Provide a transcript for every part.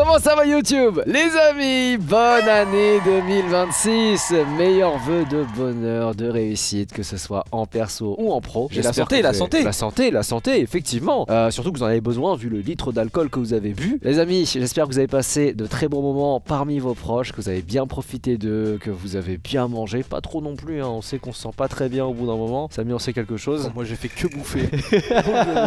Comment ça va YouTube? Les amis, bonne année 2026. Meilleurs vœux de bonheur, de réussite, que ce soit en perso ou en pro. Et la santé, la santé. La santé, effectivement. Surtout que vous en avez besoin vu le litre d'alcool que vous avez bu. Les amis, j'espère que vous avez passé de très bons moments parmi vos proches, que vous avez bien profité d'eux, que vous avez bien mangé. Pas trop non plus, hein. On sait qu'on se sent pas très bien au bout d'un moment. Samy, on sait quelque chose. Moi j'ai fait que bouffer.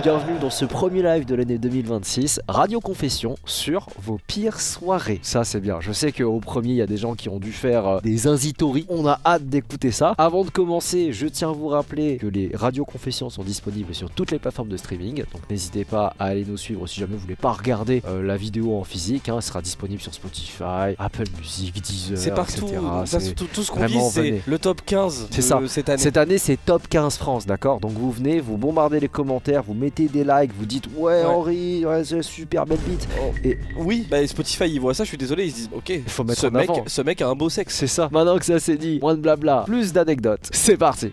Bienvenue dans ce premier live de l'année 2026, Radio Confession sur vos pires soirées. Ça c'est bien, je sais qu'au premier il y a des gens qui ont dû faire des inzitori. On a hâte d'écouter ça. Avant de commencer, je tiens à vous rappeler que les Radio Confessions sont disponibles sur toutes les plateformes de streaming. Donc n'hésitez pas à aller nous suivre si jamais vous voulez pas regarder la vidéo en physique, hein. Elle sera disponible sur Spotify, Apple Music, Deezer, c'est partout, etc. Tout ce qu'on dit c'est le top 15 c'est ça. Cette année. Cette année c'est top 15 France, d'accord? Donc vous venez, vous bombardez les commentaires, vous mettez des likes, vous dites ouais Henri, ouais, c'est super belle bite. Et oui, bah Spotify ils voient ça, je suis désolé, ils se disent ok, il faut mettre ce mec a un beau sexe. C'est ça. Maintenant que ça c'est dit, moins de blabla, plus d'anecdotes. C'est parti.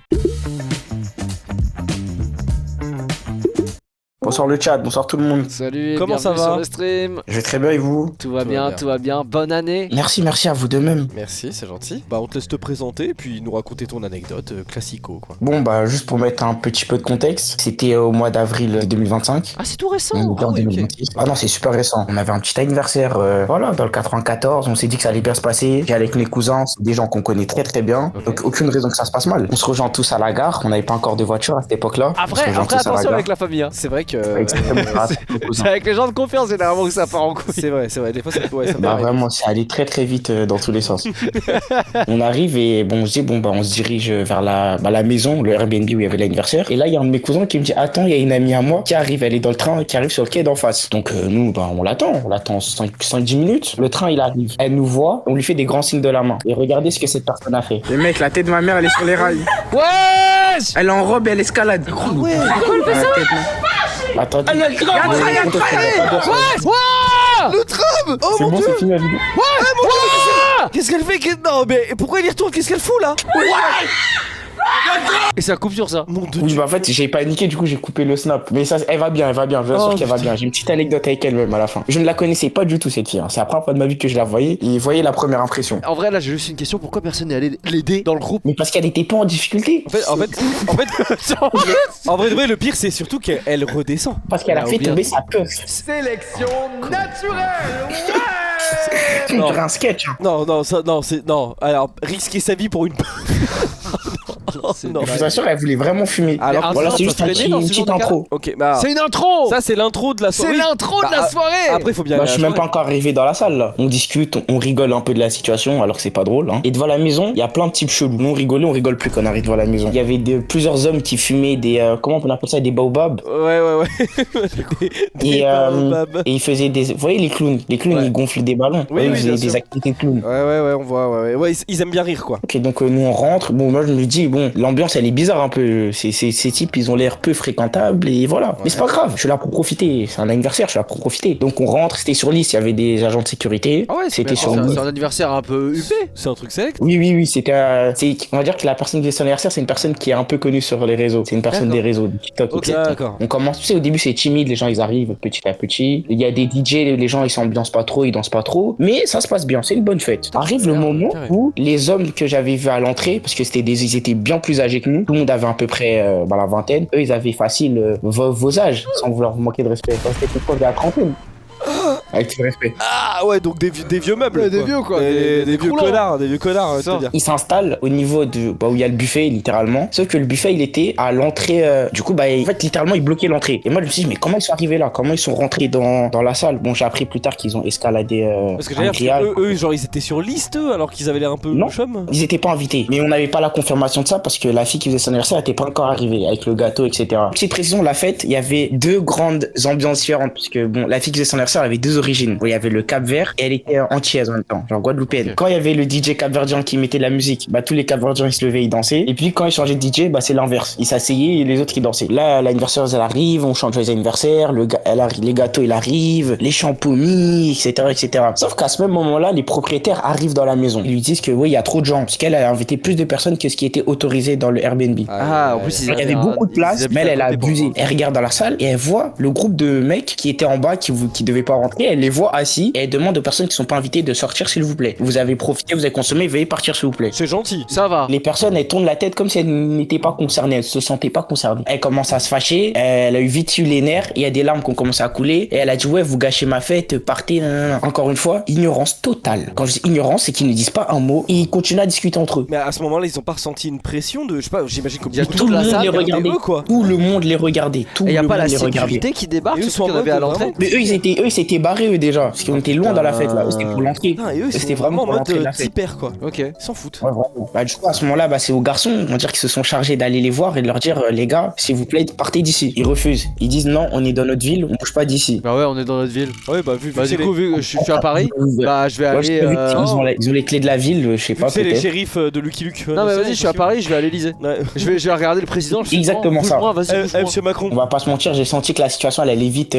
Bonsoir le chat, bonsoir tout le monde. Salut, comment ça va sur le stream. Je vais très bien et vous? Tout va bien. Bonne année. Merci à vous de même. Merci, c'est gentil. Bah on te laisse te présenter puis nous raconter ton anecdote classico quoi. Bon bah juste pour mettre un petit peu de contexte, c'était au mois d'avril 2025. Ah c'est tout récent. On était en 2026. Ah non c'est super récent. On avait un petit anniversaire voilà dans le 94, on s'est dit que ça allait bien se passer. J'ai avec mes cousins, c'est des gens qu'on connaît très très bien. Okay. Donc aucune raison que ça se passe mal. On se rejoint tous à la gare, on n'avait pas encore de voiture à cette époque-là. Après attention avec la famille hein. C'est vrai que c'est avec les gens de confiance généralement que ça part en couille. C'est vrai, des fois ça bah vraiment, c'est allé très très vite dans tous les sens. On arrive et bon, on se dit on se dirige vers la maison, le Airbnb où il y avait l'anniversaire. Et là, il y a un de mes cousins qui me dit attends, il y a une amie à moi qui arrive, elle est dans le train, qui arrive sur le quai d'en face. Donc nous, on l'attend 5-10 minutes. Le train, il arrive. Elle nous voit, on lui fait des grands signes de la main. Et regardez ce que cette personne a fait. Le mec, la tête de ma mère, elle est sur les rails. Wesh. Elle est en robe et elle escalade. Ouais. Pourquoi elle fait ça? Attendez. Elle a le tram. le tram. Oh c'est mon bon, dieu. c'est fini la vidéo. Qu'est-ce qu'elle fait? Non mais pourquoi elle y retourne? Qu'est-ce qu'elle fout là? Et ça coupe sur ça. Mon dieu. Oui, bah en fait, j'ai paniqué, du coup, j'ai coupé le snap. Mais ça, elle va bien, je vous assure qu'elle va bien. J'ai une petite anecdote avec elle même à la fin. Je ne la connaissais pas du tout, cette fille. Hein. C'est la première fois de ma vie que je la voyais. Et voyez la première impression. En vrai, là, j'ai juste une question. Pourquoi personne n'est allé l'aider dans le groupe? Mais parce qu'elle était pas en difficulté. En fait, en vrai, le pire, c'est surtout qu'elle redescend. Parce qu'elle a fait tomber sa queue. Sélection naturelle. On dirait un sketch. Hein. Non. Alors, risquer sa vie pour une. Non, je vous assure, elle voulait vraiment fumer. Alors, voilà, c'est juste une petite intro. Ok, bah. C'est une intro. Ça, c'est l'intro de la soirée. C'est l'intro de la soirée. Après, faut bien. Bah, je suis même pas encore arrivé dans la salle là. On discute, on rigole un peu de la situation alors que c'est pas drôle. Hein. Et devant la maison, il y a plein de types chelous. Nous on rigolait, on rigole plus quand on arrive devant la maison. Il y avait plusieurs hommes qui fumaient des comment on appelle ça, des baobabs. Ouais. Et ils faisaient des. Vous voyez les clowns ils gonflent des ballons. Oui, ils faisaient bien des sûr. activités de clowns. Ouais, on voit. Ouais, ils aiment bien rire quoi. Ok, donc nous on rentre. Bon, moi je me dis bon, l'ambiance elle est bizarre un peu. Ces types ils ont l'air peu fréquentables et voilà. Ouais. Mais c'est pas grave. Je suis là pour profiter. C'est un anniversaire, je suis là pour profiter. Donc on rentre. C'était sur liste. Il y avait des agents de sécurité. Ah ouais, c'était sur c'est liste. un anniversaire un peu huppé. C'est un truc select. Oui, c'était on va dire que la personne qui faisait son anniversaire, c'est une personne qui est un peu connue sur les réseaux. C'est une personne des réseaux, de TikTok, Ok, etc. d'accord. On commence, tu sais, au début c'est timide, les gens ils arrivent petit à petit. Il y a des DJ, les gens ils s'ambiancent pas trop, ils dansent pas trop, mais ça se passe bien, c'est une bonne fête. Arrive le moment où les hommes que j'avais vus à l'entrée, parce que ils étaient bien plus âgés que nous, tout le monde avait à peu près la vingtaine, eux ils avaient facile vos âges, sans vouloir vous manquer de respect. C'était une fois de la trentaine. Avec tout le respect. Ah ouais, donc des vieux meubles. Ouais, des vieux quoi. Des vieux connards, c'est-à-dire. Il s'installe au niveau de où il y a le buffet littéralement. Sauf que le buffet il était à l'entrée. Du coup en fait littéralement il bloquait l'entrée. Et moi je me suis dit mais comment ils sont arrivés là? Comment ils sont rentrés dans la salle? Bon j'ai appris plus tard qu'ils ont escaladé. Parce que j'allais dire eux genre ils étaient sur liste alors qu'ils avaient l'air un peu chum. Ils étaient pas invités. Mais on n'avait pas la confirmation de ça parce que la fille qui faisait son anniversaire était pas encore arrivée avec le gâteau etc. Petite précision, la fête il y avait deux grandes ambiances différentes parce que bon la fille qui faisait son anniversaire avait deux origines. Bon, il y avait le Cap-Vert et elle était antillaise en même temps, genre guadeloupéenne. Okay. Quand il y avait le DJ Cap-Verdien qui mettait la musique, tous les Cap-Verdiens ils se levaient, ils dansaient. Et puis quand ils changeaient de DJ, c'est l'inverse. Ils s'asseyaient et les autres ils dansaient. Là, l'anniversaire elle arrive, on chante les anniversaires, les gâteaux ils arrivent, les champomis, etc. Sauf qu'à ce même moment-là, les propriétaires arrivent dans la maison. Ils lui disent que oui, il y a trop de gens parce qu'elle a invité plus de personnes que ce qui était autorisé dans le Airbnb. En plus il y avait beaucoup de place, mais elle a abusé. Elle regarde dans la salle et elle voit le groupe de mecs qui étaient en bas qui devaient pas rentrer. elle les voit assis et elle demande aux personnes qui sont pas invitées de sortir s'il vous plaît. Vous avez profité, vous avez consommé, veuillez partir s'il vous plaît. C'est gentil. Ça va. Les personnes, elles tournent la tête comme si elles n'étaient pas concernées, elles se sentaient pas concernées. Elle commence à se fâcher, elle a eu vite eu les nerfs, il y a des larmes qui ont commencé à couler, et elle a dit ouais, vous gâchez ma fête, partez, nanana. Encore une fois, ignorance totale. Quand je dis ignorance, c'est qu'ils ne disent pas un mot, et ils continuent à discuter entre eux. Mais à ce moment-là, ils ont pas ressenti une pression de, je sais pas, j'imagine comme Il y a tout Tout le monde les regardait, eux, quoi. tout le monde les regardait, tout Et y le a pas monde la les regardait. sécurité qui débarque, Et eux c'est sont ce en qu'on avait à mode l'entrée. vraiment- Mais eux, ils s'étaient barrés eux déjà, parce qu'on était loin dans la fête là, eux, c'était pour l'entrée. Ah, et eux, C'était c'était vraiment vraiment en pour mode l'entrée de la fête. hyper, quoi. Ok. Ils s'en foutent. Ouais, vraiment. Bah, du coup, à ce moment-là, bah, c'est aux garçons, on va dire qu'ils se sont chargés d'aller les voir et de leur dire, les gars, s'il vous plaît, partez d'ici. Ils refusent. Ils disent, non, on est dans notre ville, on bouge pas d'ici. Bah ouais, on est dans notre ville. Ouais, bah, vu Bah que du c'est coup, vu que je suis à Paris, Ouais, bah je vais je aller. sais pas, ils ont les clés de la ville, je sais pas, les peut-être. shérifs de Lucky Luke. Non mais vas-y, je suis à Paris, je vais à l'Elysée. Ouais. Je vais regarder le président. Je fais, Exactement ça. bouge-moi, vas-y, bouge-moi. Monsieur Macron. On va pas se mentir, j'ai senti que la situation, elle allait vite.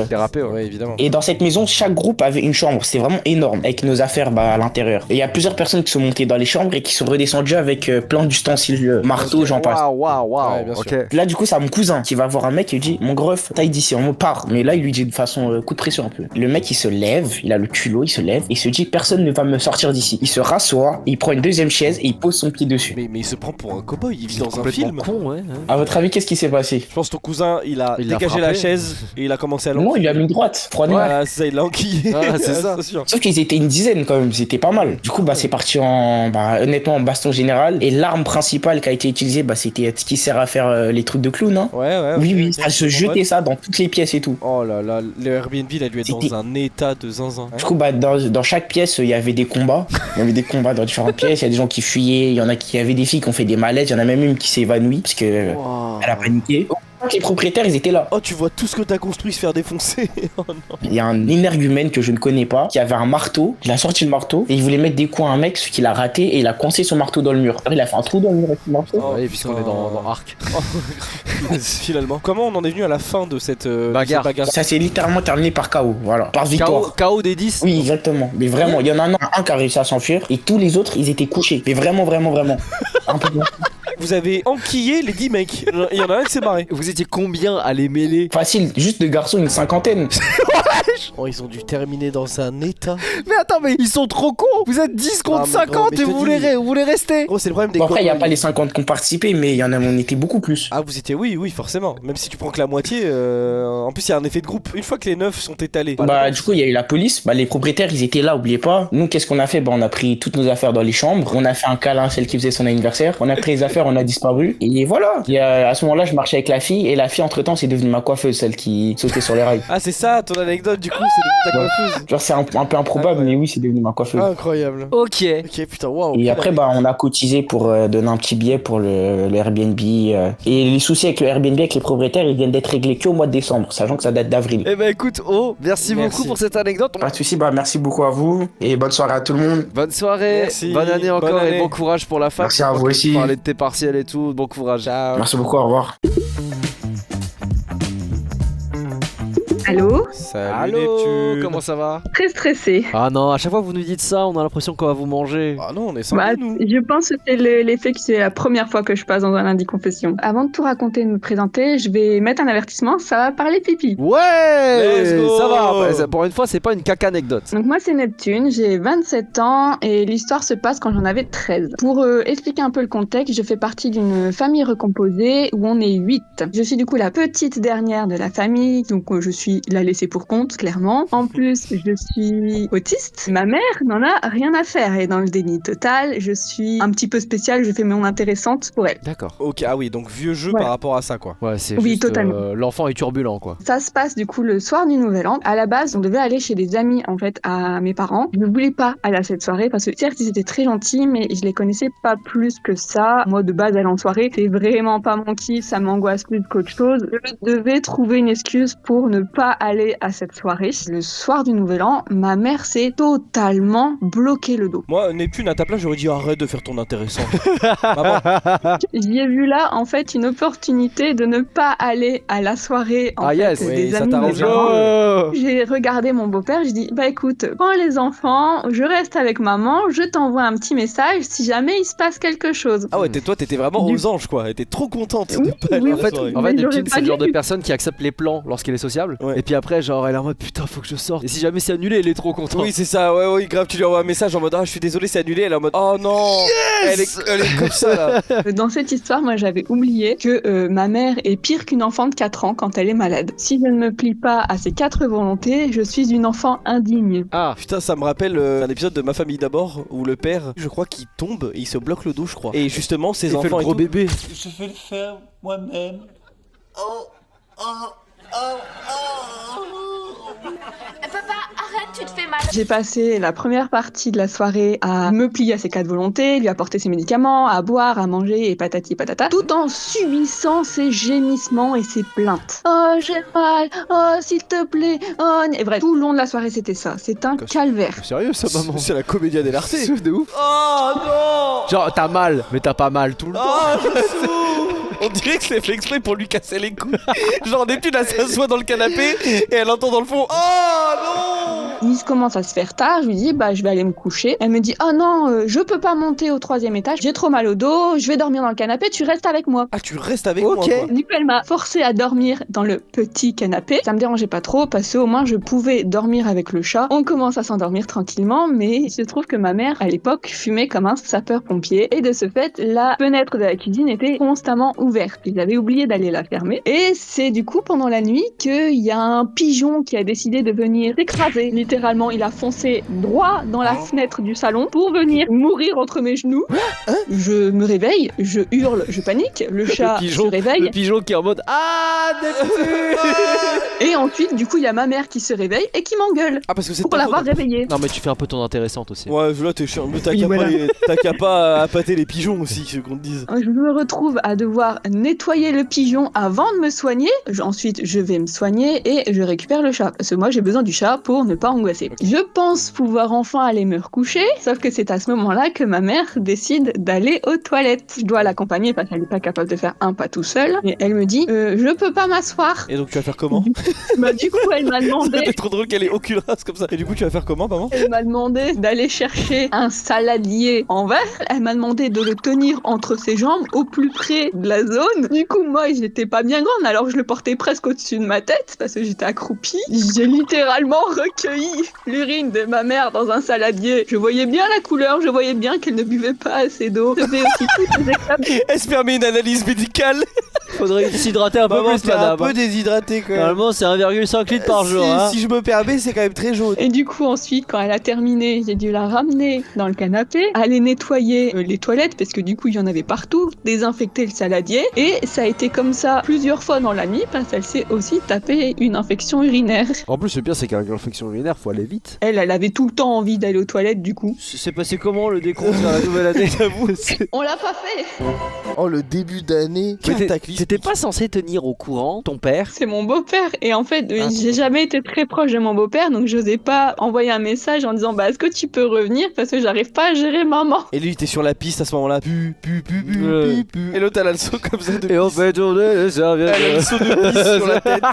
Dérapé, ouais. Ouais, évidemment. Et dans cette maison, chaque groupe avait une chambre. C'était vraiment énorme, avec nos affaires bah, à l'intérieur. Et il y a plusieurs personnes qui sont montées dans les chambres et qui sont redescendues avec plein d'ustensiles, marteau, j'en passe. Waouh. Ouais, bien sûr. Ok. Là, du coup, c'est mon cousin qui va voir un mec et lui dit, mon gref, taille d'ici, on me part. Mais là, il lui dit de façon coup de pression un peu. Le mec, il se lève, il a le culot, il se lève et il se dit, personne ne va me sortir d'ici. Il se rassoit, il prend une deuxième chaise et il pose son pied dessus. Mais il se prend pour un cowboy, il vit dans un Complètement film. con, ouais. À votre avis, qu'est-ce qui s'est passé? Je pense que ton cousin, il a Il l'a dégagé frappé. la chaise et il a commencé à Non, il lui a mis une droite, froidement. Voilà, c'est ça, il l'a enquillé. Ah, c'est ça. sûr. Sauf qu'ils étaient une dizaine quand même, c'était pas mal. Du coup, bah, c'est parti honnêtement, en baston général. Et l'arme principale qui a été utilisée, bah, c'était ce qui sert à faire les trucs de clown, hein. Ouais. Oui, ok, ça se jetait ça dans toutes les pièces et tout. Oh là là, le Airbnb, il a dû être C'était- dans un état de zinzin. Du coup, bah, dans chaque pièce, il y avait des combats. Il y avait des combats dans différentes pièces. Il y a des gens qui fuyaient. Il y en a qui avaient des filles qui ont fait des malaises. Il y en a même une qui s'est évanouie parce que Wow. elle a paniqué. Les propriétaires, ils étaient là. Oh, tu vois tout ce que t'as construit se faire défoncer. Oh non. Il y a un énergumène que je ne connais pas qui avait un marteau. Il a sorti le marteau et il voulait mettre des coups à un mec, ce qu'il a raté et il a coincé son marteau dans le mur. Il a fait un trou dans le mur avec son marteau. Oh, Ouais, puisqu'on putain. est dans Arc. Finalement. Comment on en est venu à la fin de cette Bagarre. Ça s'est littéralement terminé par KO. Voilà. Par victoire. KO des 10. Oui, exactement. Mais vraiment, il y en a un qui a réussi à s'enfuir et tous les autres, ils étaient couchés. Mais vraiment. Un peu moins. Vous avez enquillé les 10 mecs. Il y en a un qui s'est barré. Vous étiez combien à les mêler? Facile, juste de garçons, une cinquantaine. Oh, ils ont dû terminer dans un état. Mais attends, mais ils sont trop cons. Vous êtes 10 contre Ah, mais 50 gros, mais et je te vous voulez, dis. vous voulez rester. Gros, c'est le problème des Bon, après, il n'y a cowboys. pas les 50 qui ont participé, mais il y en a, on était beaucoup plus. Ah, vous étiez, oui, forcément. Même si tu prends que la moitié, en plus, il y a un effet de groupe. Une fois que les 9 sont étalés. Bah, du coup, il y a eu la police. Bah, les propriétaires, ils étaient là, oubliez pas. Nous, qu'est-ce qu'on a fait? Bah, on a pris toutes nos affaires dans les chambres. On a fait un câlin à celle qui faisait son anniversaire. On a pris les affaires, on a disparu. Et voilà. À ce moment-là, je marchais avec la fille. Et la fille, entre-temps, c'est devenue ma coiffeuse, celle qui sautait sur les rails. Ah, c'est ça ton anecdote, du coup, c'est de ta coiffeuse. Genre, c'est un peu improbable, mais oui, c'est devenu ma coiffeuse. Incroyable. Ok. Ok, putain, waouh. Et après, bah, on a cotisé pour donner un petit billet pour le Airbnb. Et les soucis avec le Airbnb, avec les propriétaires, ils viennent d'être réglés qu'au mois de décembre, sachant que ça date d'avril. Eh ben écoute, merci Merci. beaucoup pour cette anecdote. Pas de soucis, bah, merci beaucoup à vous. Et bonne soirée à tout le monde. Bonne soirée, Merci. bonne année encore Bonne année. et bon courage pour la fac. Merci à vous aussi. Parler de tes partiels et tout, bon courage. Ciao. Merci beaucoup, au revoir. Allô? Salut Allô, Neptune. comment ça va? Très stressée. Ah non, à chaque fois que vous nous dites ça, on a l'impression qu'on va vous manger. Ah non, on est Bah, sans nous. je pense que c'est l'effet que c'est la première fois que je passe dans un lundi confession. Avant de tout raconter et de me présenter, je vais mettre un avertissement, ça va parler pipi. Ouais, Let's go. ça va. Pour une fois, c'est pas une caca anecdote. Donc moi c'est Neptune, j'ai 27 ans et l'histoire se passe quand j'en avais 13. Pour expliquer un peu le contexte, je fais partie d'une famille recomposée où on est 8. Je suis du coup la petite dernière de la famille, donc je suis la laissée pour compte, clairement. En plus, je suis autiste. Ma mère n'en a rien à faire et dans le déni total, je suis un petit peu spéciale, je fais mon intéressante pour elle. D'accord. Ok, ah oui, donc vieux jeu Ouais. par rapport à ça, quoi. Ouais, c'est Oui, juste totalement. l'enfant est turbulent quoi. Ça se passe du coup le soir du Nouvel An. À la base, on devait aller chez des amis en fait à mes parents. Je ne voulais pas aller à cette soirée parce que certes ils étaient très gentils, mais je les connaissais pas plus que ça. Moi de base aller en soirée, c'est vraiment pas mon kiff, ça m'angoisse plus qu'autre chose. Je devais trouver une excuse pour ne pas aller à cette soirée. Le soir du Nouvel An, ma mère s'est totalement bloqué le dos. Moi, Neptune, à ta place, j'aurais dit arrête de faire ton intéressant. Maman, J'y ai vu là en fait une opportunité de ne pas aller à la soirée en Ah, fait, yes. Oui, des ça amis de mes t'arrange. parents. Oh. J'ai regardé mon beau-père, je dis bah écoute, quand les enfants, je reste avec maman, je t'envoie un petit message si jamais il se passe quelque chose. ah ouais, toi, t'étais vraiment aux anges, quoi. T'étais trop contente de pas aller oui, à En la fait, soirée. en fait Mais j'aurais Neptune, pas c'est le genre dû. de personne qui accepte les plans lorsqu'il est sociable. Ouais. Ouais. Et puis après, genre, elle est en mode putain, faut que je sorte. Et si jamais c'est annulé, elle est trop contente. Oui, c'est ça, ouais, grave, tu lui envoies un message en mode je suis désolé, c'est annulé. Elle est en mode oh non, elle est comme ça là. Dans cette histoire, moi j'avais oublié que ma mère est pire qu'une enfant de 4 ans quand elle est malade. Si je ne me plie pas à ses 4 volontés, je suis une enfant indigne. Ah, Putain, ça me rappelle un épisode de Ma famille d'abord où le père, je crois qu'il tombe et il se bloque le dos, je crois. Et justement, ses il fait enfants le et gros tout. bébé. Je vais le faire moi-même. Papa, arrête, tu te fais mal. J'ai passé la première partie de la soirée à me plier à ses 4 volontés, lui apporter ses médicaments, à boire, à manger et patati patata, tout en subissant ses gémissements et ses plaintes. Oh, j'ai mal, oh, s'il te plaît, oh... Et bref, tout le long de la soirée, c'était ça. C'est un calvaire. Sérieux, ça, maman? C'est la comédia dell'arte. C'est de ouf. Oh non. Genre, t'as mal, mais t'as pas mal tout le temps. Oh, je souffre. On dirait que c'est fait exprès pour lui casser les couilles. Genre d'habitude, elle s'assoit dans le canapé et elle entend dans le fond oh non. Il commence à se faire tard, je lui dis bah je vais aller me coucher. Elle me dit ah non, je peux pas monter au 3e étage, j'ai trop mal au dos, je vais dormir dans le canapé, tu restes avec moi. Ah, tu restes avec moi, Ok. quoi. Du coup, elle m'a forcé à dormir dans le petit canapé. Ça me dérangeait pas trop parce qu'au moins je pouvais dormir avec le chat. On commence à s'endormir tranquillement, mais il se trouve que ma mère, à l'époque, fumait comme un sapeur-pompier. Et de ce fait, la fenêtre de la cuisine était constamment ouverte. Ils avaient oublié d'aller la fermer. Et c'est du coup pendant la nuit qu'il y a un pigeon qui a décidé de venir s'écraser. Littéralement, il a foncé droit dans la fenêtre du salon pour venir mourir entre mes genoux. Je me réveille, je hurle, je panique. Le chat se réveille. Le pigeon qui est en mode ah, Neptune. Et ensuite, du coup, il y a ma mère qui se réveille et qui m'engueule Ah, parce que c'est pour ta l'avoir faute. réveillée. Non, mais tu fais un peu ton intéressante aussi. Ouais, là t'es chiant, mais t'as Oui, qu'à voilà. t'as qu'à pas appâter les pigeons aussi, ce qu'on te dise. Je me retrouve à devoir nettoyer le pigeon avant de me soigner. Ensuite, je vais me soigner et je récupère le chat. Parce que moi, j'ai besoin du chat pour ne pas angoisser. Je pense pouvoir enfin aller me recoucher. Sauf que c'est à ce moment-là que ma mère décide d'aller aux toilettes. Je dois l'accompagner parce qu'elle n'est pas capable de faire un pas tout seul. Et elle me dit, je peux pas m'asseoir. Et donc tu vas faire comment? Bah, du coup, elle m'a demandé... C'est trop drôle qu'elle ait aucune race comme ça. Et du coup, tu vas faire comment, maman? Elle m'a demandé d'aller chercher un saladier en verre. Elle m'a demandé de le tenir entre ses jambes au plus près de la zone. Du coup, moi, j'étais pas bien grande, alors je le portais presque au-dessus de ma tête parce que j'étais accroupie. J'ai littéralement recueilli l'urine de ma mère dans un saladier. Je voyais bien la couleur, je voyais bien qu'elle ne buvait pas assez d'eau. Je faisais aussi toutes les étapes. Elle se permet une analyse médicale. Faudrait s'hydrater un peu Maman, plus, t'es un madame. peu déshydraté quand même. Normalement, c'est 1,5 litre par jour. Hein. Si je me permets, c'est quand même très jaune. Et du coup, ensuite, quand elle a terminé, j'ai dû la ramener dans le canapé, aller nettoyer les toilettes, parce que du coup, il y en avait partout, désinfecter le saladier. Et ça a été comme ça plusieurs fois dans la nuit, parce qu'elle s'est aussi tapé une infection urinaire. En plus, le pire, c'est qu'avec l'infection urinaire, faut aller vite. Elle avait tout le temps envie d'aller aux toilettes, du coup. C'est passé comment le décompte à la nouvelle année? J'avoue. On l'a pas fait. Oh, le début d'année. T'étais pas censé tenir au courant ton père? C'est mon beau-père. Et en fait, j'ai jamais été très proche de mon beau-père, donc j'osais pas envoyer un message en disant bah est-ce que tu peux revenir parce que j'arrive pas à gérer maman. Et lui, il était sur la piste à ce moment-là. Et l'autre, elle a le saut comme ça de Et on pisse. fait tourner les serviettes. Elle a le saut de pisse sur la tête.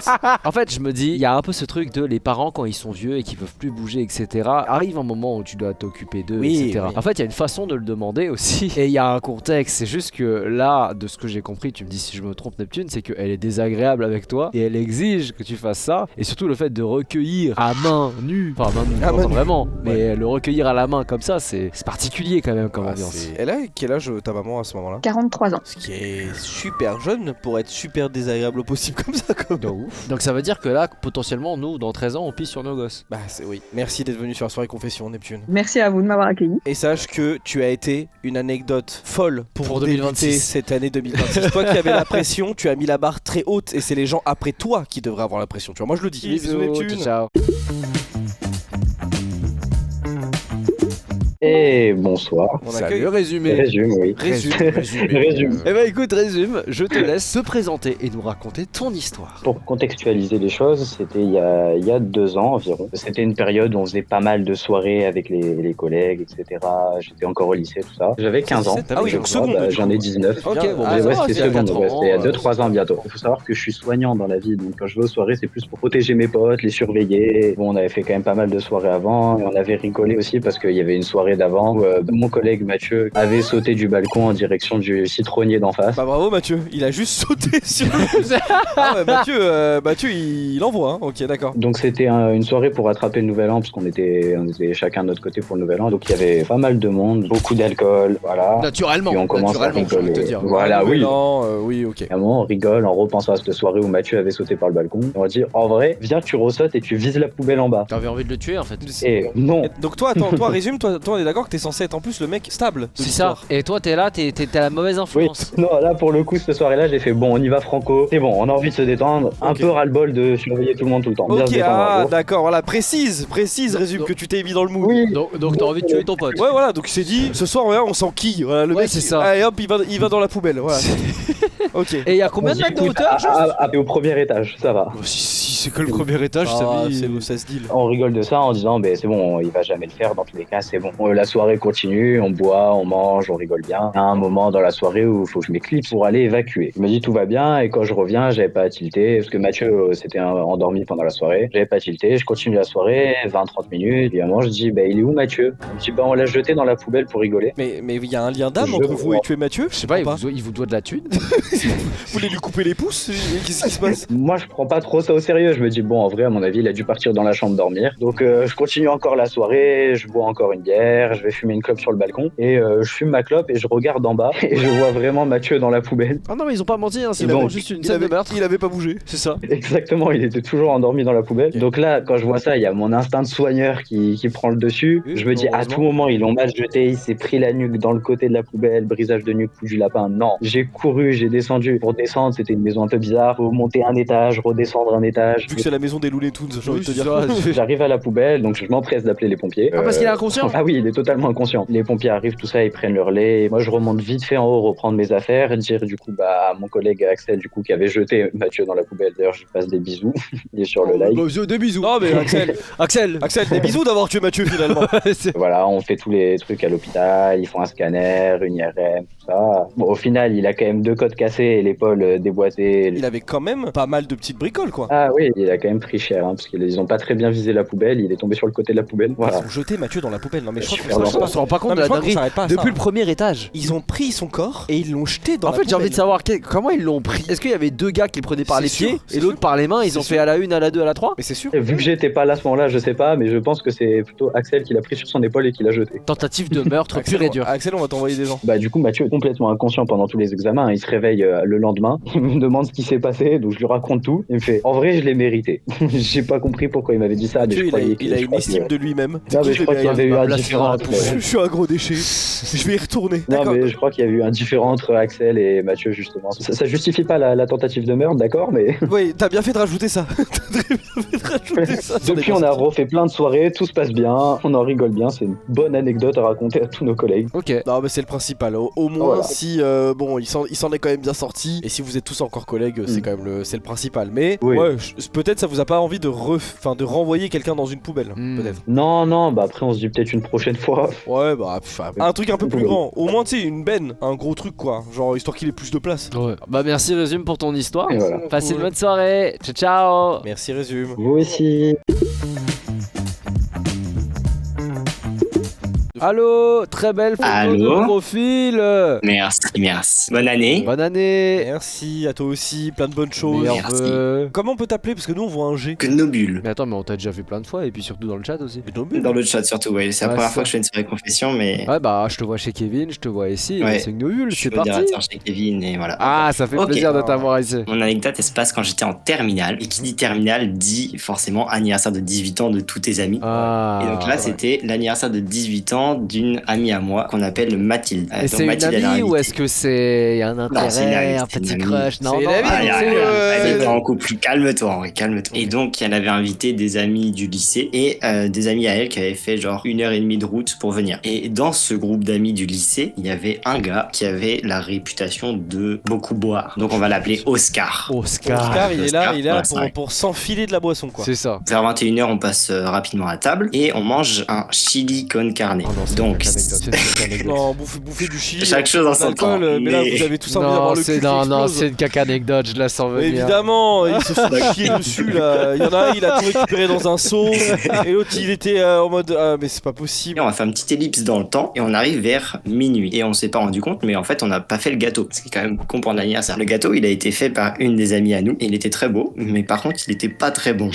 En fait, je me dis, il y a un peu ce truc de les parents quand ils sont vieux et qu'ils peuvent plus bouger, etc. Arrive un moment où tu dois t'occuper d'eux, Oui, etc. oui. En fait, il y a une façon de le demander aussi. Et il y a un contexte. C'est juste que là, de ce que j'ai compris, tu me dis si je me trompe, Neptune, c'est qu'elle est désagréable avec toi et elle exige que tu fasses ça. Et surtout le fait de recueillir à main nue, enfin main nue, À pas main nue. vraiment, mais Ouais. le recueillir à la main comme ça, c'est particulier quand même comme ambiance. Elle a quel âge ta maman à ce moment-là? 43 ans. Ce qui est super jeune pour être super désagréable au possible comme ça. De ouf. Donc ça veut dire que là, potentiellement, nous, dans 13 ans, on pisse sur nos gosses. Bah c'est oui. Merci d'être venu sur la soirée confession, Neptune. Merci à vous de m'avoir accueilli. Et sache que tu as été une anecdote folle pour 2026. débuter cette année 2026. Toi qui avais la pression, tu as mis la barre très haute et c'est les gens après toi qui devraient avoir la pression. Tu vois, moi je le dis. Bisous, Neptune. ciao. Et bonsoir. On Salut, accueille. résumé. Résume, oui. Résume. Résume. Eh ben écoute, résume, je te laisse te présenter et nous raconter ton histoire. Pour contextualiser les choses, c'était il y a 2 ans environ. C'était une période où on faisait pas mal de soirées avec les collègues, etc. J'étais encore au lycée, tout ça. J'avais 15 ans. Ah oui, je donc crois. seconde, du J'en coup. ai 19. Ok, bon, Ah, Mais bah, ouais, ça va, c'était c'est à seconde, 4 ouais, ans, c'était il y a 2-3 ans bientôt. Il faut savoir que je suis soignant dans la vie, donc quand je vais aux soirées, c'est plus pour protéger mes potes, les surveiller. Bon, on avait fait quand même pas mal de soirées avant, et on avait rigolé aussi parce qu'il y avait une soirée soirée d'avant où mon collègue Mathieu avait sauté du balcon en direction du citronnier d'en face. Bah bravo Mathieu, il a juste sauté sur le... Ah ouais, Mathieu il envoie, hein. Ok, d'accord. Donc c'était une soirée pour attraper le nouvel an parce qu'on était chacun de notre côté pour le nouvel an. Donc il y avait pas mal de monde, beaucoup d'alcool, voilà. Naturellement. Puis on commence à naturellement, je rigoler. vais te dire. Voilà, oui. Oui, ok. À un moment, on rigole en repensant à cette soirée où Mathieu avait sauté par le balcon. On va dire, en vrai, viens, tu ressautes et tu vises la poubelle en bas. T'avais envie de le tuer en fait. Et non. Donc toi, attends, toi résume, toi on est d'accord que t'es censé être en plus le mec stable de C'est ça. l'histoire. Et toi, t'es là, t'es la mauvaise Oui, influence. non, là pour le coup, cette soirée-là, j'ai fait bon, on y va franco. C'est bon, on a envie de se détendre. Un Ok. peu ras-le-bol de surveiller tout le monde tout le temps. Bien se Ok, détendre un jour. d'accord, voilà, précise, résume que tu t'es mis dans le mood. Oui. Donc t'as envie de tuer ton pote. Ouais, voilà, donc il s'est dit, ce soir, on s'enquille. Voilà, le Ouais, mec, c'est ça. Allez hop, il va dans la poubelle, voilà. Ok. Et il y a combien de mètres de hauteur Au premier étage, ça va. Si c'est que le premier étage, Ah, ça ça se deal. On rigole de ça en disant, ben c'est bon, il va jamais le faire. Dans tous les cas, c'est bon. La soirée continue, on boit, on mange, on rigole bien. Il y a un moment dans la soirée où il faut que je m'éclipse pour aller évacuer. Je me dis tout va bien et quand je reviens, j'avais pas tilté parce que Mathieu s'était endormi pendant la soirée. J'avais pas tilté, je continue la soirée, 20-30 minutes. Et à un moment, je dis, ben il est où Mathieu? Il me dit, ben on l'a jeté dans la poubelle pour rigoler. Mais il y a un lien d'âme Je entre vous vois. et tuer Mathieu? Je sais pas, il vous doit de la thune. Vous voulez lui couper les pouces? Qu'est-ce qui se passe? Moi, je prends pas trop ça au sérieux. Je me dis, bon, en vrai, à mon avis, il a dû partir dans la chambre dormir. Donc, je continue encore la soirée, je bois encore une bière, je vais fumer une clope sur le balcon. Et je fume ma clope et je regarde en bas et je vois vraiment Mathieu dans la poubelle. Ah non, mais ils ont pas menti, hein, c'est Ils vraiment ont- juste une scène de meurtre. Il avait pas bougé. C'est ça. Exactement, il était toujours endormi dans la poubelle. Ok. Donc là, quand je vois ça, il y a mon instinct de soigneur qui prend le dessus. Oui, Je me dis, à heureusement. tout moment, ils l'ont mal jeté, il s'est pris la nuque dans le côté de la poubelle, brisage de nuque, coup du lapin. Non, j'ai couru, j'ai descendu. Pour descendre, c'était une maison un peu bizarre. Faut monter un étage, redescendre un étage. Vu que c'est la maison des Looney Tunes, j'ai envie de te c'est dire. ça. J'arrive à la poubelle, donc je m'empresse d'appeler les pompiers. Ah, parce qu'il est inconscient. Ah oui, il est totalement inconscient. Les pompiers arrivent, tout ça, ils prennent le relais. Moi, je remonte vite fait en haut, reprendre mes affaires, dire du coup à mon collègue Axel, du coup, qui avait jeté Mathieu dans la poubelle. D'ailleurs, je lui passe des bisous. Il est sur le live. Des bisous. Non mais Axel. Axel, des bisous d'avoir tué Mathieu finalement. Voilà, on fait tous les trucs à l'hôpital, ils font un scanner, une IRM, tout ça. Bon, au final, il a quand même 2 côtes cassées et l'épaule déboîtée. Il avait quand même pas mal de petites bricoles quoi. Ah oui, il a quand même pris cher, parce qu'ils ont pas très bien visé la poubelle, il est tombé sur le côté de la poubelle. Voilà. Ils ont jeté Mathieu dans la poubelle. Non mais je crois Super qu'on longtemps. s'arrête On se rend pas compte Non, de mais la je crois qu'on dinguerie. s'arrête pas à Depuis ça. le premier étage. Ils ont pris son corps et ils l'ont jeté dans En la fait, j'ai envie de poubelle. savoir comment ils l'ont pris. Est-ce qu'il y avait 2 gars qui le prenaient par C'est les sûr, pieds c'est et l'autre sûr. par les mains? Ils C'est ont fait sûr. à la 1, à la 2, à la 3? Mais c'est sûr. Et vu que j'étais pas là à ce moment-là, je sais pas, mais je pense que c'est plutôt Axel qui l'a pris sur son épaule et qui l'a jeté. Tentative de meurtre Axel, pur et dur. Axel, on va t'envoyer des gens. Bah du coup Mathieu est complètement inconscient pendant tous les examens, il se réveille le lendemain, il me demande ce qui s'est passé, donc je lui raconte tout, il me fait en vrai je l'ai mérité. J'ai pas compris pourquoi il m'avait dit ça, mais Mathieu, je croyais il a je une crois estime que- de lui-même. Non mais je crois qu'il y avait eu un Là, différent. c'est Je suis un gros déchet. Je vais y retourner. Non D'accord. mais je crois qu'il y a eu un différent entre Axel et Mathieu justement. Ça justifie pas la tentative de meurtre, d'accord, mais Oui, t'as bien fait de rajouter ça. T'as très bien fait de rajouter ça. depuis on a refait plein de soirées, tout se passe bien, on en rigole bien, c'est une bonne anecdote à raconter à tous nos collègues. Ok. Non mais c'est le principal. Au moins Voilà. si bon il s'en est quand même bien sorti et si vous êtes tous encore collègues c'est quand même c'est le principal. Mais Oui. ouais peut-être ça vous a pas envie de de renvoyer quelqu'un dans une poubelle peut-être. Non, bah après on se dit peut-être une prochaine fois. Ouais bah un truc un peu plus grand. Au moins tu sais une benne, un gros truc quoi. Genre histoire qu'il ait plus de place. Ouais. Bah merci Résume pour ton histoire. Et voilà. Passez une bonne soirée. Ciao ciao. Merci Résume. Vous aussi. Allô, très belle photo Allô de profil. Merci. Bonne année. Bonne année. Merci à toi aussi, plein de bonnes choses. Meilleurs Merci. vœux. Comment on peut t'appeler parce que nous on voit un G. Gnobule. Mais attends, mais on t'a déjà vu plein de fois et puis surtout dans le chat aussi. Dans le chat surtout, ouais. C'est la Ouais, première c'est fois ça. que je fais une soirée confession, mais Ouais bah je te vois chez Kevin, je te vois ici, Ouais. c'est Gnobule, je suis c'est parti. modérateur chez Kevin et voilà. Ah, ça fait Ok. plaisir de t'avoir ici. Mon anecdote, elle se passe quand j'étais en terminale. Et qui dit terminale dit forcément anniversaire de 18 ans de tous tes amis. Ah. Et donc là, ouais. c'était l'anniversaire de 18 ans d'une amie à moi qu'on appelle Mathilde. Et Donc c'est une Mathilde, elle a amie ou invité- est-ce que c'est y a un c'est une intérêt, amie, un c'est une petit amie. crush? Non, C'est non, une amie, ah, donc c'est- Elle était en couple, calme-toi, Henri, calme-toi. Et donc, elle avait invité des amis du lycée et des amis à elle qui avaient fait genre 1h30 de route pour venir. Et dans ce groupe d'amis du lycée, il y avait un gars qui avait la réputation de beaucoup boire. Donc, on va l'appeler Oscar. Oscar. Oscar il est là, Oscar, il est là ouais, c'est vrai. pour s'enfiler de la boisson quoi. C'est ça. Vers 21h, on passe rapidement à table et on mange un chili con carne. Oh c'est Donc, une anecdote, c'est une anecdote. Non, bouffer du chi. Chaque chose en son temps, Mais là, mais- vous avez tous envie d'avoir Non, le cul c'est qui non, explose. c'est une caca anecdote, je la sens Mais venir. évidemment, ils se sont chiés dessus là. Il y en a un, il a tout récupéré dans un seau. Et l'autre, il était en mode ah, mais c'est pas possible. Et on va faire une petite ellipse dans le temps et on arrive vers minuit. Et on s'est pas rendu compte, mais en fait, on n'a pas fait le gâteau. Ce qui est quand même con pour l'anniversaire. Le gâteau, il a été fait par une des amies à nous. Et il était très beau, mais par contre, il était pas très bon.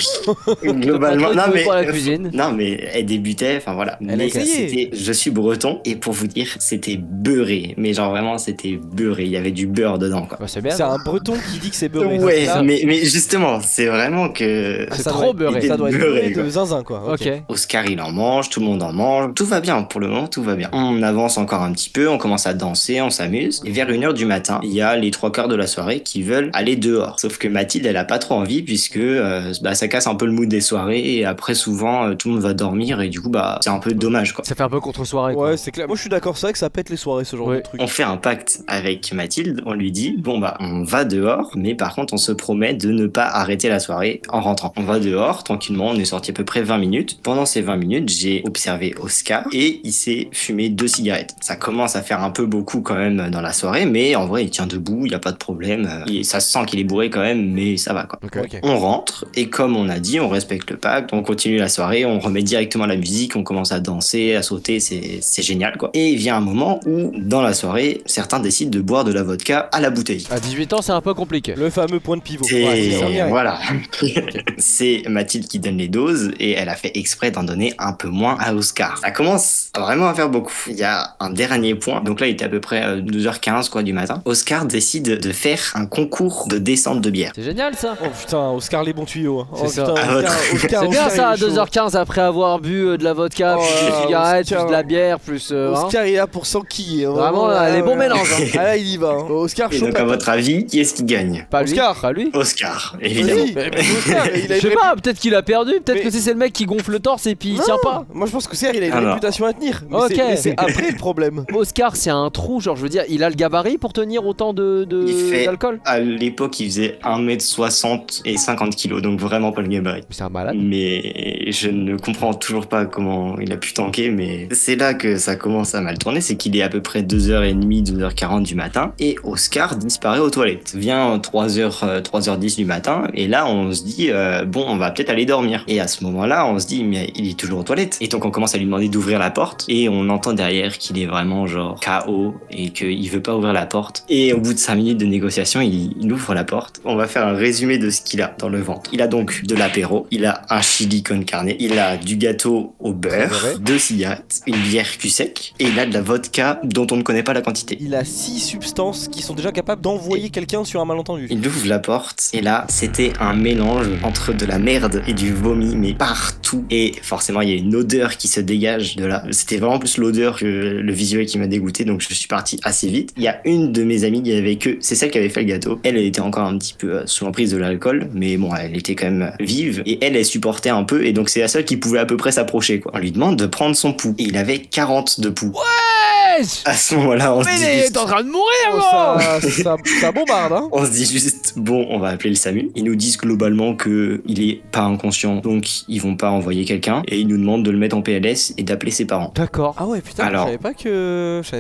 Globalement, Pas trop doué pour la cuisine. Non, mais elle débutait, enfin voilà. Elle a Mais essayé. c'était- je suis breton et pour vous dire, c'était beurré. Mais genre vraiment, c'était beurré. Il y avait du beurre dedans, quoi. Bah, c'est bien. C'est un breton qui dit que c'est beurré. Ouais, Là, mais justement, c'est vraiment que C'est ça trop doit être- beurré. Ça doit être Beurré, beurré quoi. de zinzin quoi. Ok. Oscar il en mange, tout le monde en mange, tout va bien pour le moment, tout va bien. On avance encore un petit peu, on commence à danser, on s'amuse. Et vers 1h du matin, il y a les 3/4 de la soirée qui veulent aller dehors. Sauf que Mathilde, elle a pas trop envie puisque ça casse un peu le mood des soirées et après souvent tout le monde va dormir et du coup c'est un peu dommage quoi. Ça fait un peu contre-soirée. quoi. Ouais, c'est clair. Moi, je suis d'accord. C'est vrai que ça pète les soirées ce genre Ouais. de truc. On fait un pacte avec Mathilde, on lui dit bon on va dehors, mais par contre on se promet de ne pas arrêter la soirée en rentrant. On va dehors tranquillement, on est sorti à peu près 20 minutes. Pendant ces 20 minutes, j'ai observé Oscar et il s'est fumé 2 cigarettes. Ça commence à faire un peu beaucoup quand même dans la soirée, mais en vrai il tient debout, il y a pas de problème. Ça se sent qu'il est bourré quand même, mais ça va quoi. Ok. On rentre et comme on a dit, on respecte le pacte, on continue la soirée, on remet directement la musique, on commence à danser, à sauter, c'est génial quoi. Et il vient un moment où dans la soirée, certains décident de boire de la vodka à la bouteille. À 18 ans, c'est un peu compliqué. Le fameux point de pivot. Et Ouais, c'est ça. voilà. C'est Mathilde qui donne les doses et elle a fait exprès d'en donner un peu moins à Oscar. Ça commence vraiment à faire beaucoup. Il y a un dernier point. Donc là, il était à peu près 2h15 quoi, du matin. Oscar décide de faire un concours de descente de bière. C'est génial ça. Oh putain, Oscar les bons tuyaux. Hein. C'est Oh ça. putain, Ah, Oscar, C'est bien Oscar, ça, à il est chaud. 2h15 après avoir bu de la vodka, Oh plus là des là, cigarettes, Oscar. plus de la bière, plus. Hein. Oscar il est là pour s'enquiller. Hein. Vraiment, là, les bons mélanges, hein. Ah là, il y va. Hein. Oscar, Et chaud donc, à patate. votre avis, qui est-ce qui gagne? Pas lui. Oscar. Pas lui. Oscar, évidemment. Oui, mais Oscar, il a Je sais une pas, peut-être qu'il a perdu, peut-être Mais- que c'est le mec qui gonfle le torse et puis il Non. tient pas. Moi je pense que Oscar il a une Ah non. réputation à tenir. Mais Ok. c'est après le problème. Oscar, c'est un trou, genre je veux dire, il a le gabarit pour tenir autant Il fait- d'alcool. À l'époque, il faisait 1m60 et 50 kg, donc vraiment pas le gabarit. C'est un malade. Mais je ne comprends toujours pas comment il a pu tanker, mais c'est là que ça commence à mal tourner, c'est qu'il est à peu près 2h30, 2h40 du matin, et Oscar disparaît aux toilettes. Vient 3h10 du matin, et là on se dit, bon, on va peut-être aller dormir. Et à ce moment-là, on se dit, mais il est toujours aux toilettes. Et donc on commence à lui demander d'ouvrir la porte, et on entend derrière qu'il est vraiment genre KO, et qu'il veut pas ouvrir la porte. Et au bout de 5 minutes de négociation, il ouvre la porte. On va faire un résumé de ce qu'il a dans le ventre. Il a donc de l'apéro, il a un chili con carne, il a du gâteau au beurre, Vrai. 2 cigarettes, une bière cul sec, et il a de la vodka dont on ne connaît pas la quantité. Il a 6 substances qui sont déjà capables d'envoyer quelqu'un sur un malentendu. Il ouvre la porte et là c'était un mélange entre de la merde et du vomi mais partout et forcément il y a une odeur qui se dégage de là. C'était vraiment plus l'odeur que le visuel qui m'a dégoûté donc je suis parti assez vite. Il y a une de mes amies qui avait c'est celle qui avait fait le gâteau. Elle était encore un petit peu sous l'emprise de l'alcool mais bon elle était quand même vive et elle supportait un peu et donc c'est la seule qui pouvait à peu près s'approcher quoi. On lui demande de prendre son pouls et il avait 40 de pouls. À ce moment-là on se dit juste- en train de mourir, Oh, ça bombarde, hein. On se dit juste, bon, on va appeler le SAMU. Ils nous disent globalement que il est pas inconscient, donc ils vont pas envoyer quelqu'un. Et ils nous demandent de le mettre en PLS et d'appeler ses parents. D'accord. Ah ouais, putain, Alors- je savais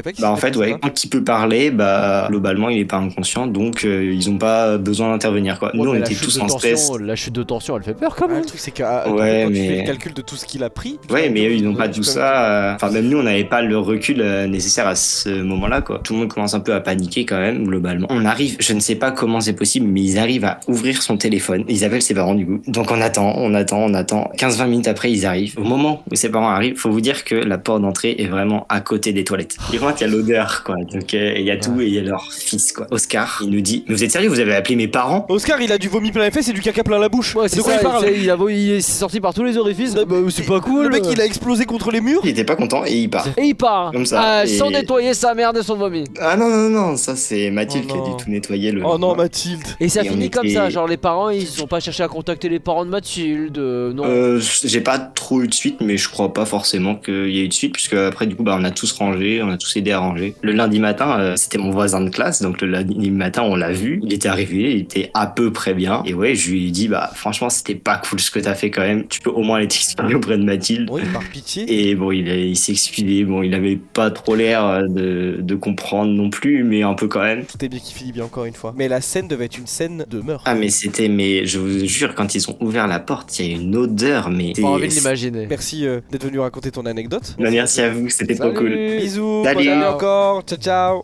pas qu'il Bah en s'était fait, fait ouais, ça. quand il peut parler, bah globalement il est pas inconscient, donc ils ont pas besoin d'intervenir quoi. Nous on Ouais, mais était la chute tous de en tension, stress. La chute de tension, elle fait peur quand Ouais, même. le truc c'est que Ouais, quand tu mais- fais le calcul de tout ce qu'il a pris. Ouais, mais eux ils ont pas tu tout peux- ça. Enfin, même nous on n'avait pas le recul nécessaire à ce moment-là quoi. Tout le monde commence un peu à paniquer quand même, globalement. On arrive, je ne sais pas comment c'est possible, mais ils arrivent à ouvrir son téléphone. Ils appellent ses parents du coup. Donc on attend. 15-20 minutes après, ils arrivent. Au moment où ses parents arrivent, faut vous dire que la porte d'entrée est vraiment à côté des toilettes. Et vraiment, il y a l'odeur quoi. Donc il y a tout et il y a leur fils quoi. Oscar, il nous dit, mais vous êtes sérieux, vous avez appelé mes parents? Oscar, il a du vomi plein les fesses et du caca plein la bouche. Ouais, c'est de quoi ça, il parle? il est sorti par tous les orifices. Bah, c'est pas cool. Le mec, il a explosé contre les murs. Il était pas content et il part. Et il part. Comme ça. Ah, Et sans nettoyer sa merde et son vomi. Ah non, non, non, ça c'est Mathilde Oh qui a non. dû tout nettoyer le Oh non, lendemain. Mathilde. Et ça Et on finit comme était- ça, genre les parents ils ont pas cherché à contacter les parents de Mathilde, non. J'ai pas trop eu de suite, mais je crois pas forcément qu'il y ait eu de suite, puisque après, du coup, bah, on a tous rangé, on a tous aidé à ranger. Le lundi matin, c'était mon voisin de classe, donc le lundi matin, on l'a vu. Il était arrivé, il était à peu près bien. Et ouais, je lui ai dit, bah, franchement, c'était pas cool ce que t'as fait quand même. Tu peux au moins aller t'exprimer auprès de Mathilde. Oui, par pitié. Et bon, il s'est excusé. Bon, il avait pas trop l'air de comprendre non plus, mais un peu quand même. Tout est bien qui finit bien encore une fois. Mais la scène devait être une scène de meurtre. Ah, mais je vous jure, quand ils ont ouvert la porte, il y a une odeur, mais. Pas envie de l'imaginer. Merci d'être venu raconter ton anecdote. Bah, merci à vous, c'était trop cool. Bisous, Salut. bonne année encore. Ciao, ciao.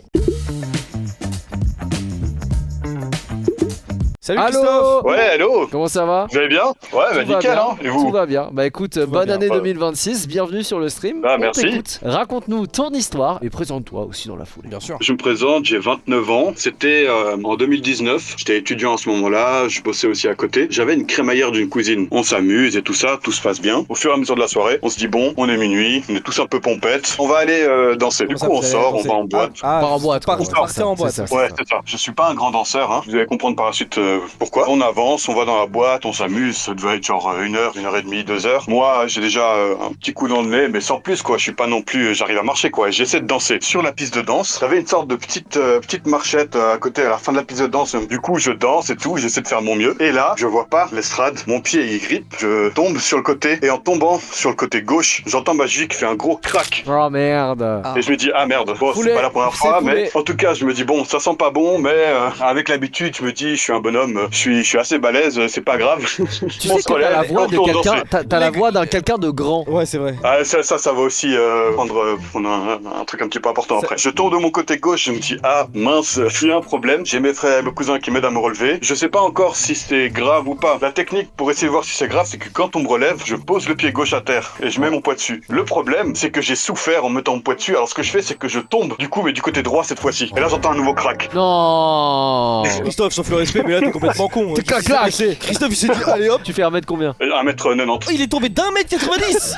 Salut Christophe. Allô. Ouais, allô. Comment ça va? Vous allez bien? Ouais, bah Tout va nickel, bien, hein. Et vous? Tout va bien. Bah écoute, va bonne bien. année Ouais. 2026, bienvenue sur le stream. Ah, On merci. t'écoute. Raconte-nous ton histoire et présente-toi aussi dans la foulée. Bien sûr. Je me présente, j'ai 29 ans. C'était en 2019. J'étais étudiant à ce moment-là. Je bossais aussi à côté. J'avais une crémaillère d'une cousine. On s'amuse et tout ça, tout se passe bien. Au fur et à mesure de la soirée, on se dit bon, on est minuit, on est tous un peu pompettes. On va aller danser. Du Comment ça, coup, on vous allez sort, on danser va en boîte. Ah, Part en boîte, quoi. Partez en boîte. C'est ça. Ouais, c'est ça. Je suis pas un grand danseur, hein. Vous allez comprendre par la suite pourquoi. On avance, on va dans la boîte, on s'amuse. Ça devait être genre 1h et demie, 2h. Moi, j'ai déjà un petit coup dans le nez, mais sans plus, quoi. Je suis pas non plus, j'arrive à marcher, quoi. J'essaie de danser. Sur la piste de danse, j'avais une sorte de petite marchette à côté, à la fin de la piste de danse. Du coup, je danse et tout, j'essaie de faire mon mieux. Et là, je vois pas l'estrade. Mon pied, il grippe. Je tombe sur le côté. Et en tombant sur le côté gauche, j'entends ma gigue qui fait un gros crack. Oh merde. Ah. Et je me dis, ah merde, bon, Foulé, c'est pas la première c'est fois, foulé. mais en tout cas, je me dis, bon, ça sent pas bon, mais avec l'habitude, je me dis, je suis un bonhomme, je suis assez balèze, c'est pas grave. Tu sais que t'as la voix de quelqu'un, t'as la voix d'un quelqu'un de grand. Ouais, c'est vrai. Ah, ça va aussi prendre un truc un petit peu important après. Je tourne de mon côté gauche, je me dis, ah mince, il y a un problème. J'ai mes frères et mes cousins qui m'aident à me relever. Je sais pas encore si c'est grave ou pas. La technique pour essayer de voir si c'est grave, c'est que quand on me relève, je pose le pied gauche à terre et je mets mon poids dessus. Le problème, c'est que j'ai souffert en mettant mon poids dessus. Alors ce que je fais, c'est que je tombe, du coup, mais du côté droit cette fois-ci. Et là, j'entends un nouveau crack. Non. Christophe, sauf le respect, mais là t'es complètement con. T'es clac. Christophe, il s'est dit, allez hop. Tu fais 1 mètre combien? 1m90. Il est tombé d'1m90.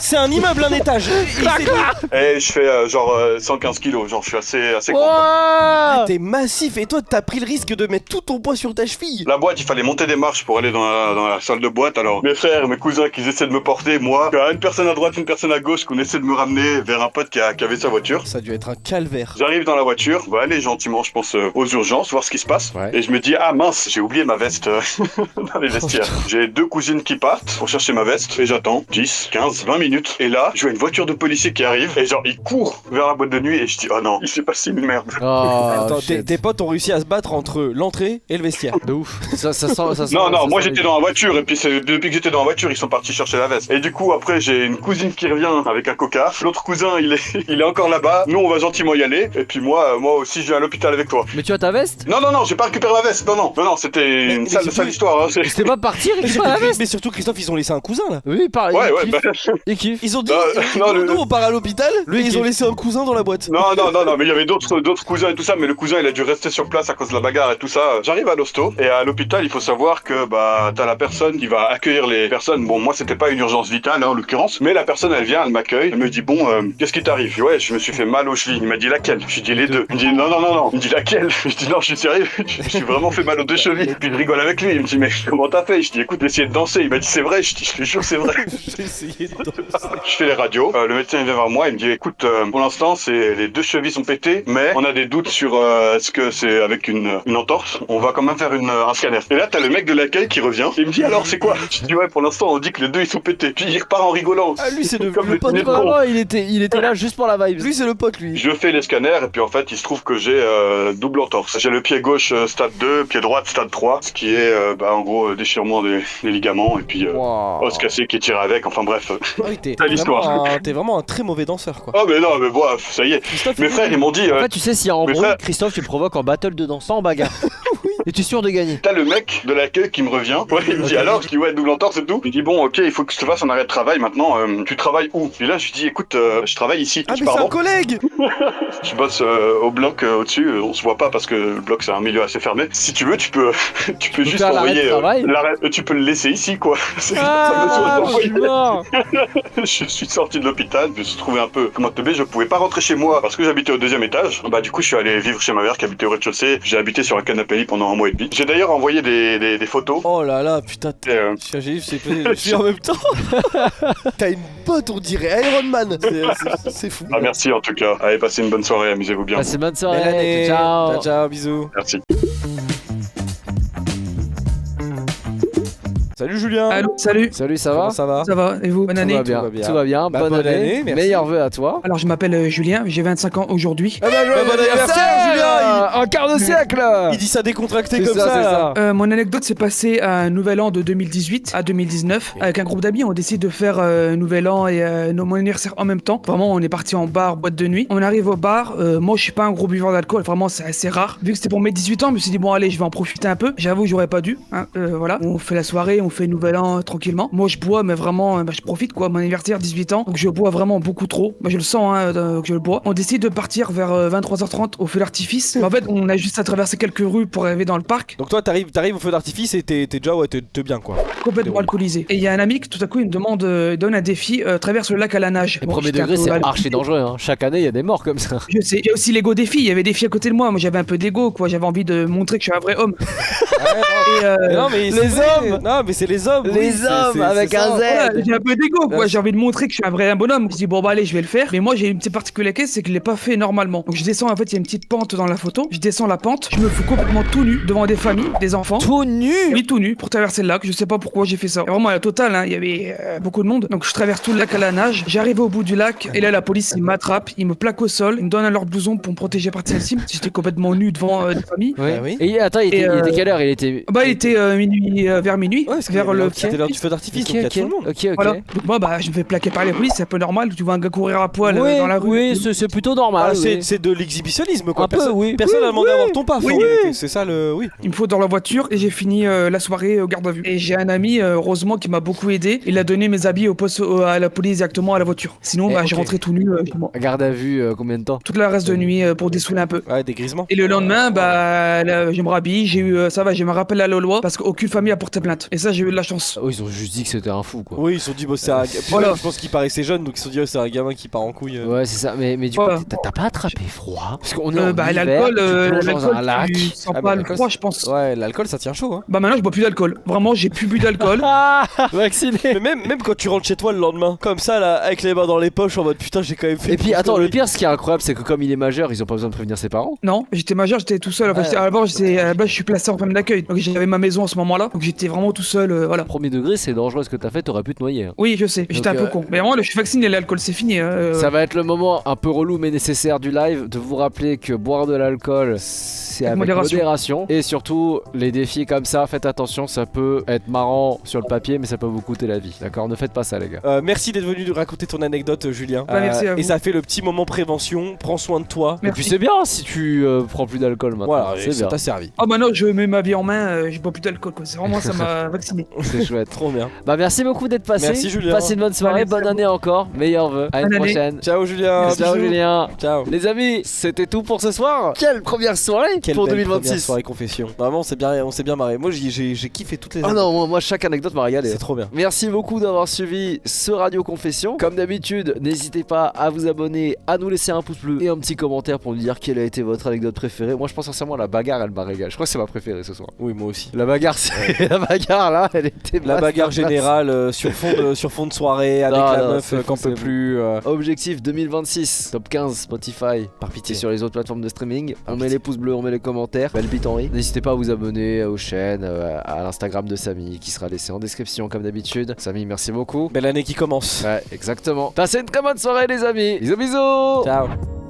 C'est un immeuble, un étage. Il s'est dit, Et je fais genre 115 kilos. Genre, je suis assez grand. Ouah. t'es massif et toi t'as pris le risque de mettre tout ton poids sur ta cheville. La boîte, il fallait monter des marches pour aller dans la salle de boîte. Alors, mes frères, mes cousins qui essaient de me porter, moi, une personne à droite, une personne à gauche, qu'on essaie de me ramener vers un pote qui avait sa voiture. Ça a dû être un calvaire. J'arrive dans la voiture, on va aller gentiment, je pense, aux urgences, voir ce qui se passe. Ouais. Et je me dis, ah mince, j'ai oublié ma veste dans les vestiaires. J'ai 2 cousines qui partent pour chercher ma veste. Et j'attends 10, 15, 20 minutes. Et là, je vois une voiture de policier qui arrive. Et genre, il court vers la boîte de nuit. Et je dis, oh non, il s'est passé une merde. Oh, Attends, shit. tes potes ont réussi à se battre entre l'entrée et le vestiaire. De ouf. Ça sent. Non, moi j'étais dans la voiture et puis depuis que j'étais dans la voiture, ils sont partis chercher la veste. Et du coup, après, j'ai une cousine qui revient avec un coca. L'autre cousin, il est encore là-bas. Nous, on va gentiment y aller. Et puis moi aussi, je vais à l'hôpital avec toi. Mais tu as ta veste? Non, j'ai pas récupéré la veste. Non, c'était une sale histoire. Hein. C'était pas parti récupérer la veste? Mais surtout, Christophe, ils ont laissé un cousin là. Oui, pareil. Ouais, il bah... kiffe. Il kiffe. Ils ont dit, Non, nous on part à l'hôpital, Lui, et ils qui- ont laissé un cousin dans la boîte. Non, mais il y avait d'autres cousins et tout ça, mais le cousin il a dû rester sur place à cause de la bagarre et tout ça. J'arrive à l'hosto et à l'hôpital, il faut savoir que bah t'as la personne qui va accueillir les personnes. Bon, moi c'était pas une urgence vitale hein, en l'occurrence, mais la personne elle vient, elle m'accueille, elle me dit bon, qu'est-ce qui t'arrive? Je dis ouais, je me suis fait mal aux chevilles. Il m'a dit laquelle? Je lui dis les deux. Il me dit non. Il me dit laquelle? Je dis non, je suis sérieux, je me suis vraiment fait mal aux 2 chevilles. Puis je rigole avec lui, il me dit mais comment t'as fait? Je dis écoute, j'ai essayé de danser. Il m'a dit c'est vrai, je dis je te jure c'est vrai. J'ai essayé de danser. Je fais les radios, le médecin il vient vers moi, il me dit écoute, pour l'instant les 2 chevilles sont pétées, mais on a des doutes sur est-ce que c'est avec une entorse, on va quand même faire un scanner. Et là t'as le mec de l'accueil qui revient, il me dit alors c'est quoi? Je dis ouais pour l'instant on dit que les 2 ils sont pétés, puis il repart en rigolant. Ah, lui c'est Comme le le pote. dîner de con. Vraiment, il était là juste pour la vibe. Lui c'est le pote, lui. Je fais les scanners et puis en fait il se trouve que j'ai double entorse. J'ai le pied gauche stade 2, pied droite stade 3, ce qui est en gros déchirement des ligaments et puis Wow. os cassé qui est tiré avec, enfin bref. Ah oui, t'es Belle histoire. vraiment un très mauvais danseur, quoi. Oh mais non mais bon, ça y est. Christophe, Mes frères ils m'ont dit En fait, tu sais, s'il y a mes embrouille, frères- Christophe, tu le provoques en battle de danse, pas en bagarre. Et tu es sûr de gagner? T'as le mec de l'accueil qui me revient. Ouais, il me dit alors, je dis ouais, double entorse et tout. Il dit bon, ok, il faut que je te fasse un arrêt de travail maintenant. Tu travailles où? Et là, je lui dis écoute, je travaille ici. Ah, Je dis, mais c'est un pardon. collègue. Je bosse au bloc au-dessus. On se voit pas parce que le bloc c'est un milieu assez fermé. Si tu veux, tu peux juste faire l'arrêt de envoyer travail l'arrêt. Tu peux le laisser ici, quoi. Ça me Ah, saoule je suis mort. Je suis sorti de l'hôpital, je me suis trouvé un peu comme un teubé, je pouvais pas rentrer chez moi parce que j'habitais au 2e étage. Bah du coup je suis allé vivre chez ma mère qui habitait au rez-de-chaussée. J'ai habité sur un canapé lit pendant 1 mois et demi. J'ai d'ailleurs envoyé des photos. Oh là là, putain. Je suis en même temps. T'as une botte, on dirait Iron Man. C'est fou. Ah merci en tout cas. Allez, passez une bonne soirée, amusez-vous bien. Passez bonne soirée. Belle année. Ciao. Ciao, ciao, bisous. Merci. Salut Julien. Allô, salut. Salut, ça Comment va? ça va? Ça va? Et vous? Bonne année? Tout va bien. Tout va bien. Tout va bien. Bah, bonne année. merci. Meilleurs vœux à toi. Alors, je m'appelle Julien, j'ai 25 ans aujourd'hui. Ah bah, bon anniversaire Julien. Un quart de siècle. Il dit ça décontracté C'est comme ça, c'est ça. ça. Mon anecdote s'est passée à un nouvel an de 2018 à 2019. Avec un groupe d'amis, on décide de faire nouvel an et mon anniversaire en même temps. Vraiment, on est parti en bar, boîte de nuit. On arrive au bar. Moi, je suis pas un gros buveur d'alcool. Vraiment, c'est assez rare. Vu que c'était pour mes 18 ans, je me suis dit, bon, allez, je vais en profiter un peu. J'avoue, j'aurais pas dû. Hein, voilà. On fait la soirée, on fait nouvel an tranquillement. Moi, je bois, mais vraiment, je profite quoi. Mon anniversaire, 18 ans. Donc, je bois vraiment beaucoup trop. Bah, je le sens, hein, que je le bois. On décide de partir vers 23h30 au feu d'artifice. En fait, on a juste à traverser quelques rues pour arriver dans le parc. Donc toi t'arrives au feu d'artifice et t'es déjà t'es bien quoi. Complètement alcoolisé. Et il y a un ami qui tout à coup il me demande, donne un défi, traverse le lac à la nage. Les Bon, premiers j'étais un degrés, peu c'est mal- archi dangereux. Hein. Chaque année, il y a des morts comme ça. Je sais, il y a aussi l'ego défi, il y avait des filles à côté de moi, j'avais un peu d'ego quoi, j'avais envie de montrer que je suis un vrai homme. Et, Non mais les hommes. Non mais c'est les hommes. Les oui, hommes avec c'est un ça. Z. voilà, j'ai un peu d'ego quoi, j'ai envie de montrer que je suis un vrai bonhomme. Je dis bon bah allez je vais le faire, mais moi j'ai une petite particularité, c'est que je l'ai pas fait normalement. Donc je descends, en fait il y a une petite pente dans la photo, je descends la pente, je me fous complètement tout nu devant des familles, des enfants. Tout nu. Oui, tout nu pour traverser le lac. Je sais pas pourquoi j'ai fait ça. Et vraiment, à la totale, hein, il y avait beaucoup de monde. Donc, je traverse tout le lac à la nage. J'arrive au bout du lac et là, la police, il m'attrape, il me plaque au sol, il me donne leur blouson pour me protéger par celle-ci. J'étais complètement nu devant des familles. Ouais. Ah oui. Et attends, il était quelle heure? Il était. Bah, il était minuit, vers minuit, Ouais, parce vers le. c'était l'heure du feu d'artifice, Ok, donc il y a ok. tout le monde. Ok. Voilà. Donc, moi, bah, je me fais plaquer par les polices, c'est un peu normal. Tu vois un gars courir à poil Oui, dans la rue. oui, c'est plutôt normal. Ah, oui. c'est de l'exhibitionnisme quoi. Un peu, oui. Personne n'a demandé à avoir ton paf. Oui, en oui. réalité. C'est ça le. Oui. Il me faut dans la voiture et j'ai fini la soirée au garde à vue. Et j'ai un ami, heureusement, qui m'a beaucoup aidé. Il a donné mes habits au poste, à la police directement à la voiture. Sinon, bah, ok. j'ai rentré tout nu chez moi. Garde à vue, combien de temps? Toute la reste de nuit pour dessouler un peu. Ouais, dégrisement. Et le lendemain, bah, là, je me rhabille, j'ai eu, ça va, j'ai me rappelé à la loi parce qu'aucune famille a porté plainte. Et ça, j'ai eu de la chance. Oh, ils ont juste dit que c'était un fou, quoi. Oui, ils se sont dit, bah, c'est un. Voilà. Je pense qu'il paraissait jeune, donc ils se sont dit, oh, c'est un gamin qui part en couille. Ouais, c'est ça. Mais du Voilà. coup, t'as pas attrapé froid? Parce qu'on est en Bah, hiver, l'alcool, tu plonges dans un lac. tu sens Ah, pas mais le l'alcool, froid, je pense. Ouais, l'alcool ça tient chaud, hein. Bah, maintenant, je bois plus d'alcool. Vraiment, j'ai plus bu d'alcool. Ah, vacciné. Mais même quand tu rentres chez toi le lendemain, comme ça, là, avec les mains dans les poches, en mode putain, j'ai quand même fait. Et puis attends, le pire, ce qui est incroyable, c'est que comme il est majeur, ils ont pas besoin de prévenir ses parents. Non, j'étais majeur, j'étais tout seul. Enfin, Ouais. à la base, je suis placé en famille d'accueil. Donc, j'avais ma maison à ce moment-là. Donc, j'étais vraiment tout seul, voilà. Premier degré, c'est dangereux ce que t'as fait, t'aurais pu te noyer. Hein. Oui, je sais, j'étais un Donc, peu con. Mais vraiment, je suis vacciné, l'alcool, c'est fini. Ça va être le moment un peu relou mais nécessaire du live de vous rappeler que boire de l'alcool c'est avec modération. Et surtout les défis comme ça, faites attention, ça peut être marrant sur le papier mais ça peut vous coûter la vie. D'accord, ne faites pas ça les gars. Merci d'être venu nous raconter ton anecdote, Julien. Bah, merci à vous. Et ça fait le petit moment prévention. Prends soin de toi. Et puis c'est bien si tu prends plus d'alcool maintenant. Voilà, c'est ça bien. t'a servi. Oh, maintenant, je mets ma vie en main, je bois plus d'alcool, quoi. C'est vraiment, ça m'a vacciné. C'est chouette. Trop bien. Bah merci beaucoup d'être passé. Merci, Julien. Passez une bonne soirée, Merci à bonne vous. année encore, meilleurs vœux. À une Bonne année. prochaine. Ciao, Julien. Ciao Bisous. Julien. Ciao. Les amis, c'était tout pour ce soir. Quelle première soirée Quelle pour belle 2026. première soirée confession. Vraiment, on s'est bien marré. Moi, j'ai kiffé toutes les. Ah non, moi chaque anecdote m'a régalé. C'est trop bien. Merci beaucoup d'avoir suivi ce Radio Confession. Comme d'habitude, n'hésitez pas à vous abonner, à nous laisser un pouce bleu et un petit commentaire pour nous dire quelle a été votre anecdote préférée. Moi, je pense sincèrement à la bagarre, elle m'a régalé. Je crois que c'est ma préférée ce soir. Oui, moi aussi. La bagarre, c'est la bagarre là, elle était La bagarre masterclass. générale sur fond de soirée avec Non, la non, meuf c'est qu'en fou, peut c'est plus. Objectif 2026, top 15 Spotify, Par pitié. et sur les autres plateformes de streaming. On met pitié. les pouces bleus, on met les commentaires. Belle bite Henri. N'hésitez pas à vous abonner aux chaînes, à l'Instagram de Samy qui sera laissé en description comme d'habitude. Samy, merci beaucoup. Belle année qui commence. Ouais, exactement. Passez une très bonne soirée les amis. Bisous bisous. Ciao.